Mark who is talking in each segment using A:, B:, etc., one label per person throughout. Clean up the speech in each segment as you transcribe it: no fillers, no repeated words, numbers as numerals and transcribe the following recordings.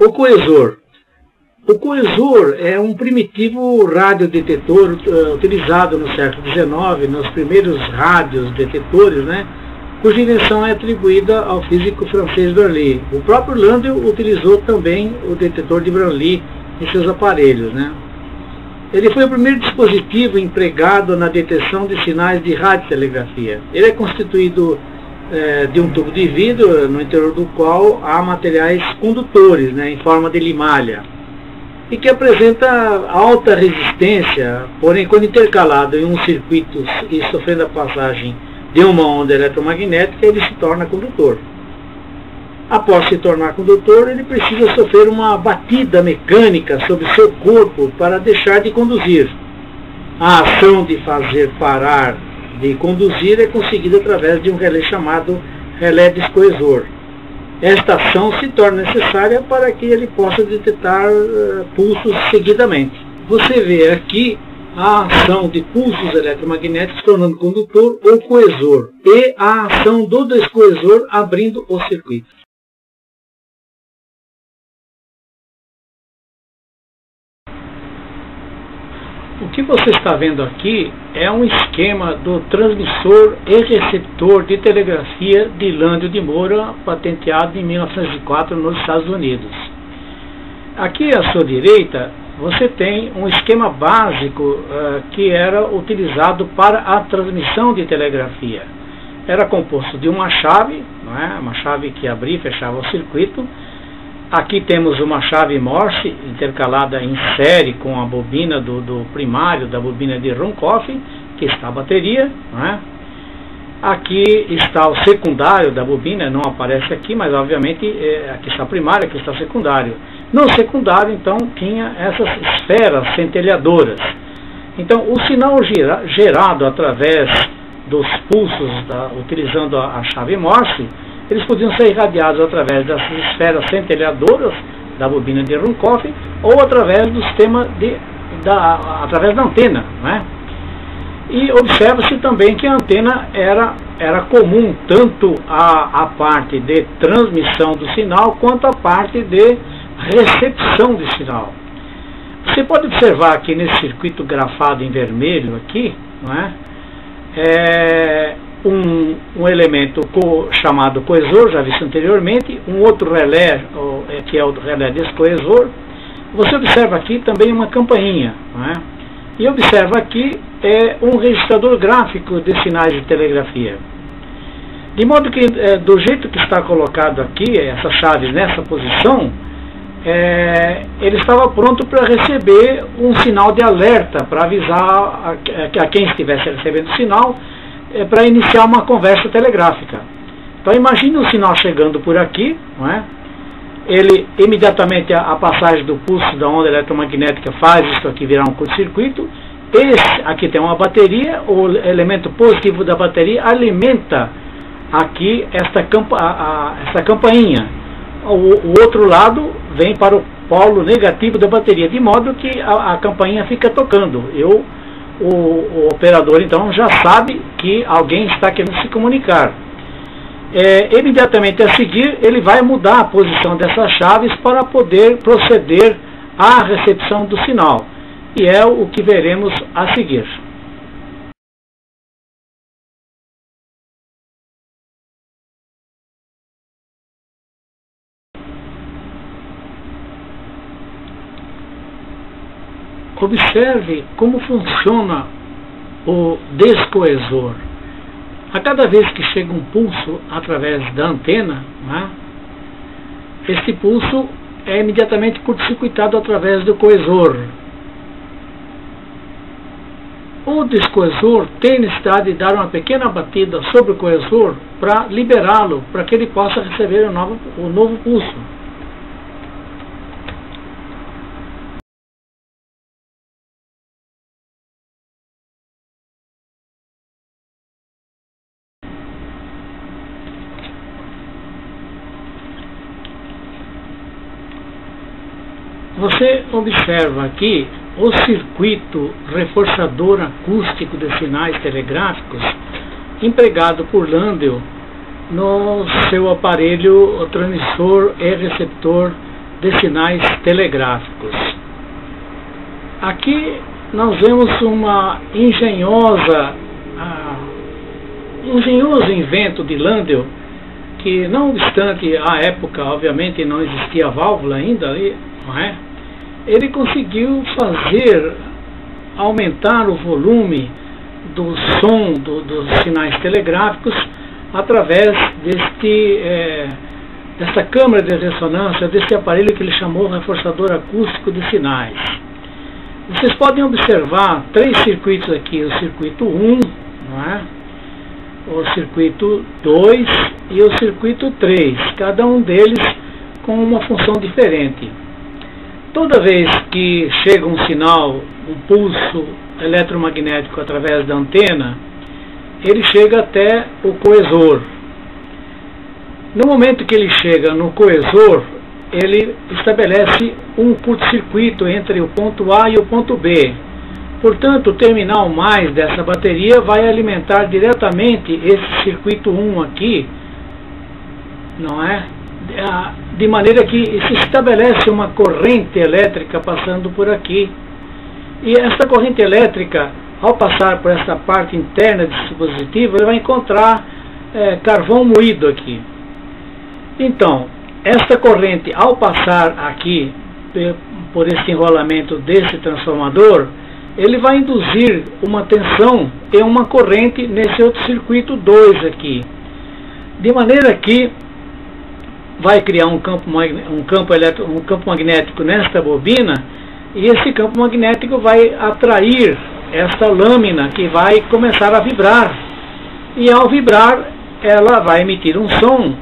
A: O coesor. O coesor é um primitivo radiodetetor utilizado no século XIX, nos primeiros rádios detetores, né, cuja invenção é atribuída ao físico francês Branly. O próprio Landau utilizou também o detetor de Branly em seus aparelhos, né. Ele foi o primeiro dispositivo empregado na detecção de sinais de radiotelegrafia. Ele é constituído de um tubo de vidro, no interior do qual há materiais condutores, né, em forma de limalha, e que apresenta alta resistência, porém quando intercalado em um circuito e sofrendo a passagem de uma onda eletromagnética, ele se torna condutor. Após se tornar condutor, ele precisa sofrer uma batida mecânica sobre seu corpo para deixar de conduzir. A ação de fazer parar de conduzir é conseguida através de um relé chamado relé descoesor. Esta ação se torna necessária para que ele possa detectar pulsos seguidamente. Você vê aqui a ação de pulsos eletromagnéticos tornando condutor ou coesor, e a ação do descoesor abrindo o circuito. O que você está vendo aqui é um esquema do transmissor e receptor de telegrafia de Landau de Moura, patenteado em 1904 nos Estados Unidos. Aqui à sua direita você tem um esquema básico que era utilizado para a transmissão de telegrafia. Era composto de uma chave, não é? Uma chave que abria e fechava o circuito. Aqui temos uma chave Morse intercalada em série com a bobina do primário, da bobina de Runcorff, que está a bateria, não é? Aqui está o secundário da bobina, não aparece aqui, mas obviamente aqui está o primário, aqui está o secundário. No secundário, então, tinha essas esferas centelhadoras. Então, o sinal gerado através dos pulsos, utilizando a chave Morse, eles podiam ser irradiados através das esferas centelhadoras da bobina de Runcorff ou através do sistema através da antena, né? E observa-se também que a antena era comum tanto a parte de transmissão do sinal quanto a parte de recepção de sinal. Você pode observar aqui nesse circuito grafado em vermelho aqui, não é? Um elemento chamado coesor, já visto anteriormente, um outro relé, que é o relé descoesor. Você observa aqui também uma campainha, não é? E observa aqui um registrador gráfico de sinais de telegrafia. De modo que, do jeito que está colocado aqui, essas chaves nessa posição, ele estava pronto para receber um sinal de alerta, para avisar a quem estivesse recebendo o sinal, para iniciar uma conversa telegráfica. Então imagine o sinal chegando por aqui, não é? Ele imediatamente a passagem do pulso da onda eletromagnética faz isso aqui virar um curto-circuito. Aqui tem uma bateria, o elemento positivo da bateria alimenta aqui esta campainha. O outro lado vem para o polo negativo da bateria, de modo que a campainha fica tocando. O operador então já sabe que alguém está querendo se comunicar. Imediatamente a seguir ele vai mudar a posição dessas chaves para poder proceder à recepção do sinal, e é o que veremos a seguir. Observe como funciona o descoesor. A cada vez que chega um pulso através da antena, né, este pulso é imediatamente curto-circuitado através do coesor. O descoesor tem necessidade de dar uma pequena batida sobre o coesor para liberá-lo, para que ele possa receber o novo pulso. Você observa aqui o circuito reforçador acústico de sinais telegráficos empregado por Landau no seu aparelho transmissor e receptor de sinais telegráficos. Aqui nós vemos uma engenhoso invento de Landau, que não obstante à época, obviamente, não existia válvula ainda ali, não é? Ele conseguiu aumentar o volume do som dos sinais telegráficos através dessa câmara de ressonância, desse aparelho que ele chamou reforçador acústico de sinais. Vocês podem observar 3 circuitos aqui: o circuito 1, não é? O circuito 2 e o circuito 3, cada um deles com uma função diferente. Toda vez que chega um sinal, um pulso eletromagnético através da antena, ele chega até o coesor. No momento que ele chega no coesor, ele estabelece um curto-circuito entre o ponto A e o ponto B. Portanto, o terminal mais dessa bateria vai alimentar diretamente esse circuito 1 aqui, não é? De maneira que se estabelece uma corrente elétrica passando por aqui. E essa corrente elétrica, ao passar por essa parte interna desse dispositivo, ele vai encontrar carvão moído aqui. Então, esta corrente, ao passar aqui por esse enrolamento desse transformador, ele vai induzir uma tensão e uma corrente nesse outro circuito 2 aqui, de maneira que vai criar um campo magnético nesta bobina, e esse campo magnético vai atrair esta lâmina que vai começar a vibrar, e ao vibrar ela vai emitir um som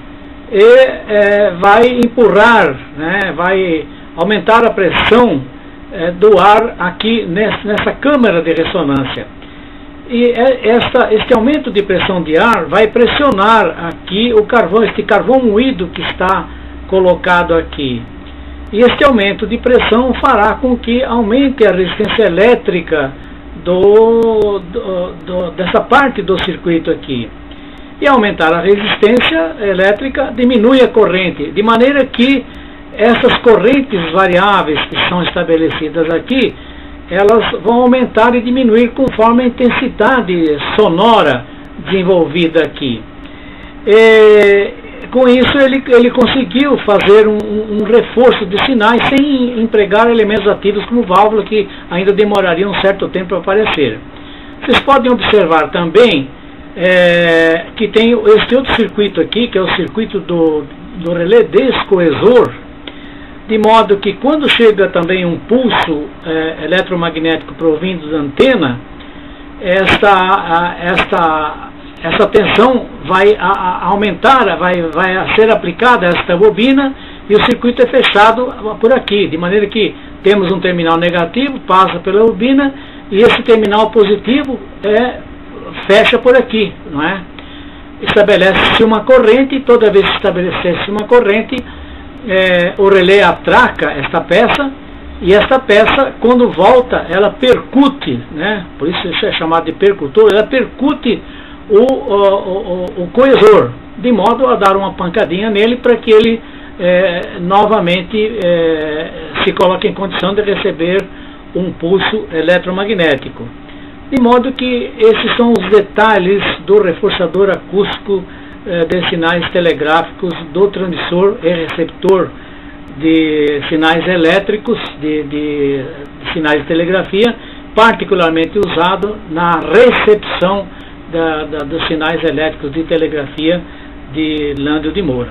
A: e vai empurrar, né, vai aumentar a pressão do ar aqui nessa câmara de ressonância. E este aumento de pressão de ar vai pressionar aqui o carvão, este carvão moído que está colocado aqui. E este aumento de pressão fará com que aumente a resistência elétrica dessa parte do circuito aqui. E aumentar a resistência elétrica diminui a corrente, de maneira que essas correntes variáveis que são estabelecidas aqui, elas vão aumentar e diminuir conforme a intensidade sonora desenvolvida aqui. Com isso ele conseguiu fazer um reforço de sinais sem empregar elementos ativos como válvula, que ainda demorariam um certo tempo para aparecer. Vocês podem observar também que tem este outro circuito aqui, que é o circuito do relé descoesor, de modo que quando chega também um pulso eletromagnético provindo da antena, essa tensão vai aumentar, vai ser aplicada a esta bobina, e o circuito é fechado por aqui, de maneira que temos um terminal negativo, passa pela bobina, e esse terminal positivo fecha por aqui, não é? Estabelece-se uma corrente, e toda vez que estabelece-se uma corrente, o relé atraca esta peça, e esta peça, quando volta, ela percute, né? Por isso é chamado de percutor, ela percute o coesor, de modo a dar uma pancadinha nele para que ele novamente se coloque em condição de receber um pulso eletromagnético. De modo que esses são os detalhes do reforçador acústico de sinais telegráficos do transmissor e receptor de sinais elétricos, de sinais de telegrafia, particularmente usado na recepção dos sinais elétricos de telegrafia de Landau de Moura.